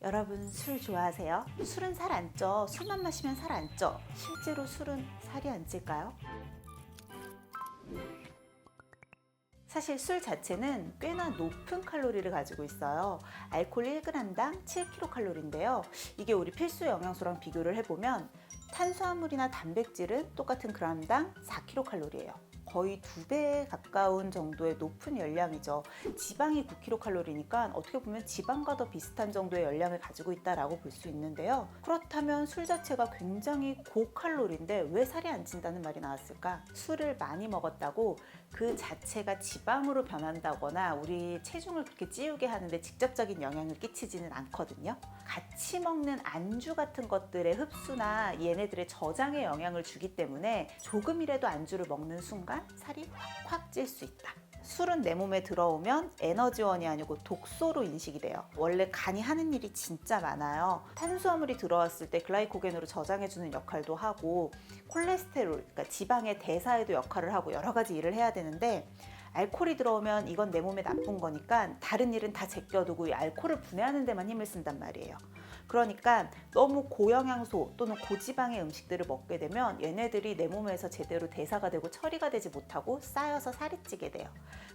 여러분 술 좋아하세요? 술은 살 안 쪄. 술만 마시면 살 안 쪄. 실제로 술은 살이 안 찔까요? 사실 술 자체는 꽤나 높은 칼로리를 가지고 있어요. 알코올 1g당 7kcal인데요. 이게 우리 필수 영양소랑 비교를 해보면 탄수화물이나 단백질은 똑같은 g당 4kcal예요. 거의 2배에 가까운 정도의 높은 열량이죠. 지방이 9kcal니까 어떻게 보면 지방과 더 비슷한 정도의 열량을 가지고 있다라고 볼 수 있는데요. 그렇다면 술 자체가 굉장히 고칼로리인데 왜 살이 안 찐다는 말이 나왔을까? 술을 많이 먹었다고 그 자체가 지방으로 변한다거나 우리 체중을 그렇게 찌우게 하는데 직접적인 영향을 끼치지는 않거든요. 같이 먹는 안주 같은 것들의 흡수나 얘네들의 저장에 영향을 주기 때문에 조금이라도 안주를 먹는 순간 살이 확 찔 수 있다. 술은 내 몸에 들어오면 에너지원이 아니고 독소로 인식이 돼요. 원래 간이 하는 일이 진짜 많아요. 탄수화물이 들어왔을 때 글라이코겐으로 저장해주는 역할도 하고 콜레스테롤, 그러니까 지방의 대사에도 역할을 하고 여러 가지 일을 해야 되는데 알코올이 들어오면 이건 내 몸에 나쁜 거니까 다른 일은 다 제껴두고 이 알코올을 분해하는 데만 힘을 쓴단 말이에요. 그러니까 너무 고영양소 또는 고지방의 음식들을 먹게 되면 얘네들이 내 몸에서 제대로 대사가 되고 처리가 되지 못하고 쌓여서 살이 찌게 돼요.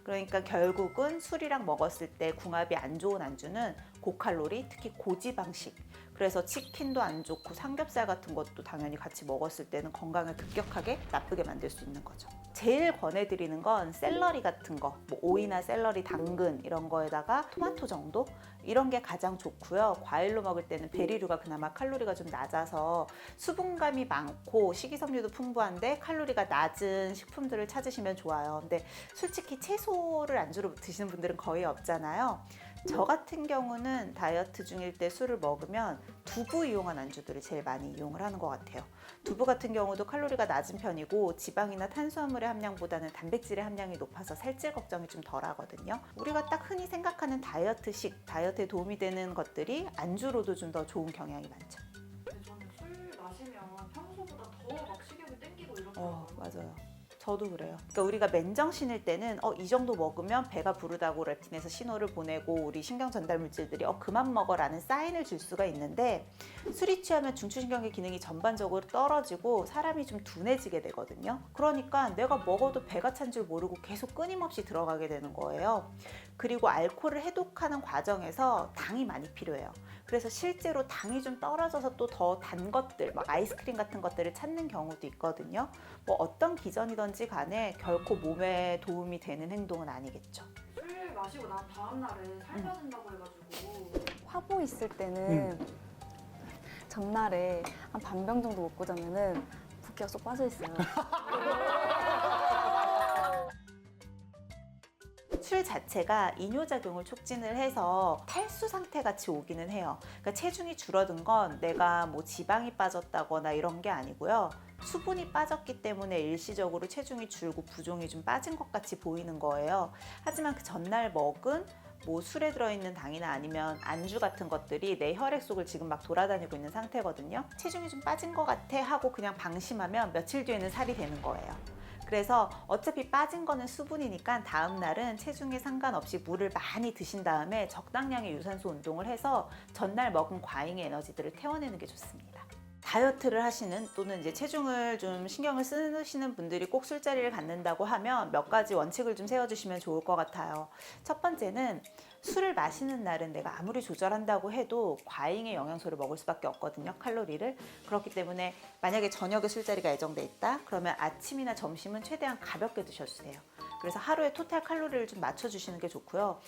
그러니까 결국은 술이랑 먹었을 때 궁합이 안 좋은 안주는 고칼로리, 특히 고지방식. 그래서 치킨도 안 좋고 삼겹살 같은 것도 당연히 같이 먹었을 때는 건강을 급격하게 나쁘게 만들 수 있는 거죠. 제일 권해드리는 건 샐러리 같은 거, 뭐 오이나 샐러리, 당근 이런 거에다가 토마토 정도? 이런 게 가장 좋고요. 과일로 먹을 때는 베리류가 그나마 칼로리가 좀 낮아서 수분감이 많고 식이섬유도 풍부한데 칼로리가 낮은 식품들을 찾으시면 좋아요. 근데 솔직히 채소를 안주로 드시는 분들은 거의 없잖아요. 저 같은 경우는 다이어트 중일 때 술을 먹으면 두부 이용한 안주들을 제일 많이 이용을 하는 것 같아요. 두부 같은 경우도 칼로리가 낮은 편이고 지방이나 탄수화물의 함량보다는 단백질의 함량이 높아서 살찔 걱정이 좀 덜 하거든요. 우리가 딱 흔히 생각하는 다이어트식, 다이어트에 도움이 되는 것들이 안주로도 좀 더 좋은 경향이 많죠. 근데 저는 술 마시면 평소보다 더 막 식욕이 땡기고 이러더라고요. 맞아요. 저도 그래요. 그러니까 우리가 맨정 신일 때는 이 정도 먹으면 배가 부르다고 렙틴에서 신호를 보내고 우리 신경 전달 물질들이 그만 먹어라는 사인을 줄 수가 있는데 술이 취하면 중추신경의 기능이 전반적으로 떨어지고 사람이 좀 둔해지게 되거든요. 그러니까 내가 먹어도 배가 찬 줄 모르고 계속 끊임없이 들어가게 되는 거예요. 그리고 알코올을 해독하는 과정에서 당이 많이 필요해요. 그래서 실제로 당이 좀 떨어져서 또 더 단 것들, 막 아이스크림 같은 것들을 찾는 경우도 있거든요. 뭐 어떤 기전이든지 간에 결코 몸에 도움이 되는 행동은 아니겠죠. 술 마시고 난 다음 날에 살 빠진다고 해가지고 화보 있을 때는 전날에 한 반병 정도 먹고 자면은 붓기가 쏙 빠져 있어요. 술 자체가 이뇨작용을 촉진을 해서 탈수 상태 같이 오기는 해요. 그러니까 체중이 줄어든 건 내가 뭐 지방이 빠졌다거나 이런 게 아니고요. 수분이 빠졌기 때문에 일시적으로 체중이 줄고 부종이 좀 빠진 것 같이 보이는 거예요. 하지만 그 전날 먹은 뭐 술에 들어있는 당이나 아니면 안주 같은 것들이 내 혈액 속을 지금 막 돌아다니고 있는 상태거든요. 체중이 좀 빠진 것 같아 하고 그냥 방심하면 며칠 뒤에는 살이 되는 거예요. 그래서 어차피 빠진 거는 수분이니까 다음 날은 체중에 상관없이 물을 많이 드신 다음에 적당량의 유산소 운동을 해서 전날 먹은 과잉의 에너지들을 태워내는 게 좋습니다. 다이어트를 하시는 또는 이제 체중을 좀 신경을 쓰시는 분들이 꼭 술자리를 갖는다고 하면 몇 가지 원칙을 좀 세워주시면 좋을 것 같아요. 첫 번째는 술을 마시는 날은 내가 아무리 조절한다고 해도 과잉의 영양소를 먹을 수밖에 없거든요. 칼로리를. 그렇기 때문에 만약에 저녁에 술자리가 예정돼 있다? 그러면 아침이나 점심은 최대한 가볍게 드셔주세요. 그래서 하루에 토탈 칼로리를 좀 맞춰주시는 게 좋고요.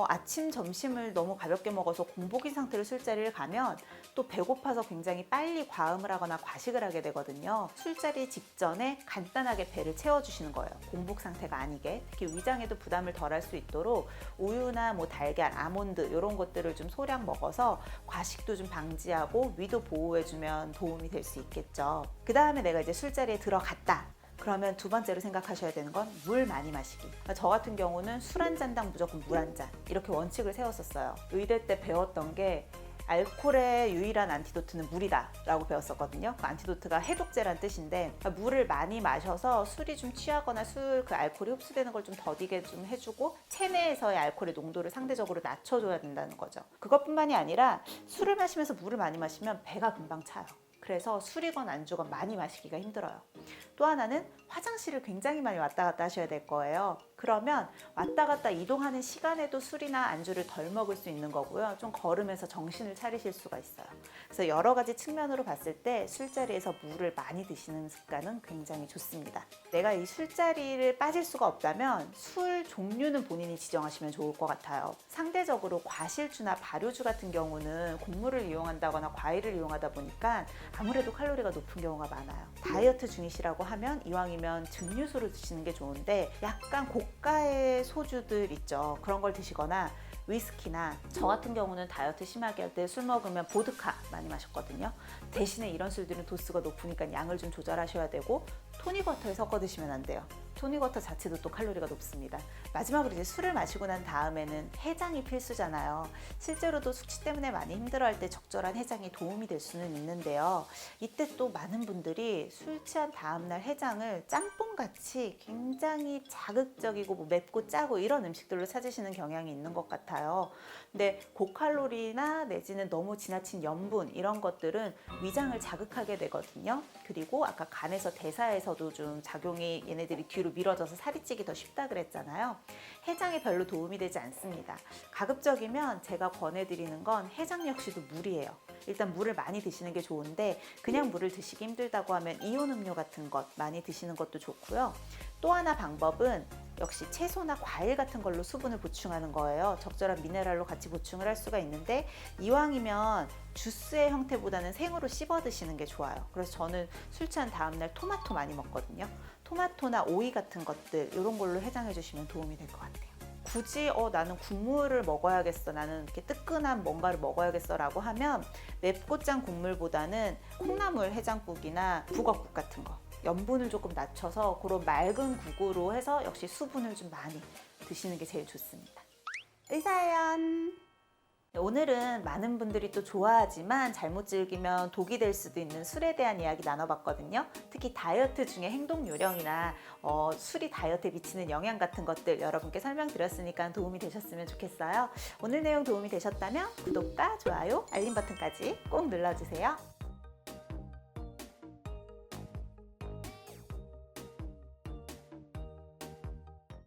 아침, 점심을 너무 가볍게 먹어서 공복인 상태로 술자리를 가면 또 배고파서 굉장히 빨리 과음을 하거나 과식을 하게 되거든요. 술자리 직전에 간단하게 배를 채워주시는 거예요. 공복 상태가 아니게. 특히 위장에도 부담을 덜 할 수 있도록 우유나 뭐 달걀, 아몬드 이런 것들을 좀 소량 먹어서 과식도 좀 방지하고 위도 보호해주면 도움이 될 수 있겠죠. 그 다음에 내가 이제 술자리에 들어갔다. 그러면 두 번째로 생각하셔야 되는 건 물 많이 마시기. 그러니까 저 같은 경우는 술 한 잔당 무조건 물 한 잔 이렇게 원칙을 세웠었어요. 의대 때 배웠던 게 알코올의 유일한 안티도트는 물이다라고 배웠었거든요. 그 안티도트가 해독제란 뜻인데 물을 많이 마셔서 술이 좀 취하거나 술 그 알코올이 흡수되는 걸 좀 더디게 좀 해주고 체내에서의 알코올의 농도를 상대적으로 낮춰줘야 된다는 거죠. 그것뿐만이 아니라 술을 마시면서 물을 많이 마시면 배가 금방 차요. 그래서 술이건 안주건 많이 마시기가 힘들어요. 또 하나는 화장실을 굉장히 많이 왔다 갔다 하셔야 될 거예요. 그러면 왔다 갔다 이동하는 시간에도 술이나 안주를 덜 먹을 수 있는 거고요. 좀 걸으면서 정신을 차리실 수가 있어요. 그래서 여러 가지 측면으로 봤을 때 술자리에서 물을 많이 드시는 습관은 굉장히 좋습니다. 내가 이 술자리를 빠질 수가 없다면 술 종류는 본인이 지정하시면 좋을 것 같아요. 상대적으로 과실주나 발효주 같은 경우는 곡물을 이용한다거나 과일을 이용하다 보니까 아무래도 칼로리가 높은 경우가 많아요. 다이어트 중이시라고 하면 이왕이면 증류수를 드시는 게 좋은데 약간 고가의 소주들 있죠. 그런 걸 드시거나 위스키나 저 같은 경우는 다이어트 심하게 할 때 술 먹으면 보드카 많이 마셨거든요. 대신에 이런 술들은 도수가 높으니까 양을 좀 조절하셔야 되고 토닉워터에 섞어 드시면 안 돼요. 토닉워터 자체도 또 칼로리가 높습니다. 마지막으로 이제 술을 마시고 난 다음에는 해장이 필수잖아요. 실제로도 숙취 때문에 많이 힘들어할 때 적절한 해장이 도움이 될 수는 있는데요. 이때 또 많은 분들이 술 취한 다음날 해장을 짬뽕같이 굉장히 자극적이고 뭐 맵고 짜고 이런 음식들로 찾으시는 경향이 있는 것 같아요. 근데 고칼로리나 내지는 너무 지나친 염분 이런 것들은 위장을 자극하게 되거든요. 그리고 아까 간에서 대사에서도 좀 작용이 얘네들이 뒤로 밀어져서 살이 찌기 더 쉽다 그랬잖아요. 해장에 별로 도움이 되지 않습니다. 가급적이면 제가 권해드리는 건 해장 역시도 물이에요. 일단 물을 많이 드시는 게 좋은데 그냥 물을 드시기 힘들다고 하면 이온 음료 같은 것 많이 드시는 것도 좋고요. 또 하나 방법은 역시 채소나 과일 같은 걸로 수분을 보충하는 거예요. 적절한 미네랄로 같이 보충을 할 수가 있는데 이왕이면 주스의 형태보다는 생으로 씹어 드시는 게 좋아요. 그래서 저는 술 취한 다음날 토마토 많이 먹거든요. 토마토나 오이 같은 것들 이런 걸로 해장해 주시면 도움이 될 것 같아요. 굳이 나는 국물을 먹어야겠어, 나는 이렇게 뜨끈한 뭔가를 먹어야겠어 라고 하면 맵고짠 국물보다는 콩나물 해장국이나 북어국 같은 거 염분을 조금 낮춰서 그런 맑은 국으로 해서 역시 수분을 좀 많이 드시는 게 제일 좋습니다. 의사연! 오늘은 많은 분들이 또 좋아하지만 잘못 즐기면 독이 될 수도 있는 술에 대한 이야기 나눠봤거든요. 특히 다이어트 중에 행동 요령이나 술이 다이어트에 미치는 영향 같은 것들 여러분께 설명드렸으니까 도움이 되셨으면 좋겠어요. 오늘 내용 도움이 되셨다면 구독과 좋아요, 알림 버튼까지 꼭 눌러주세요.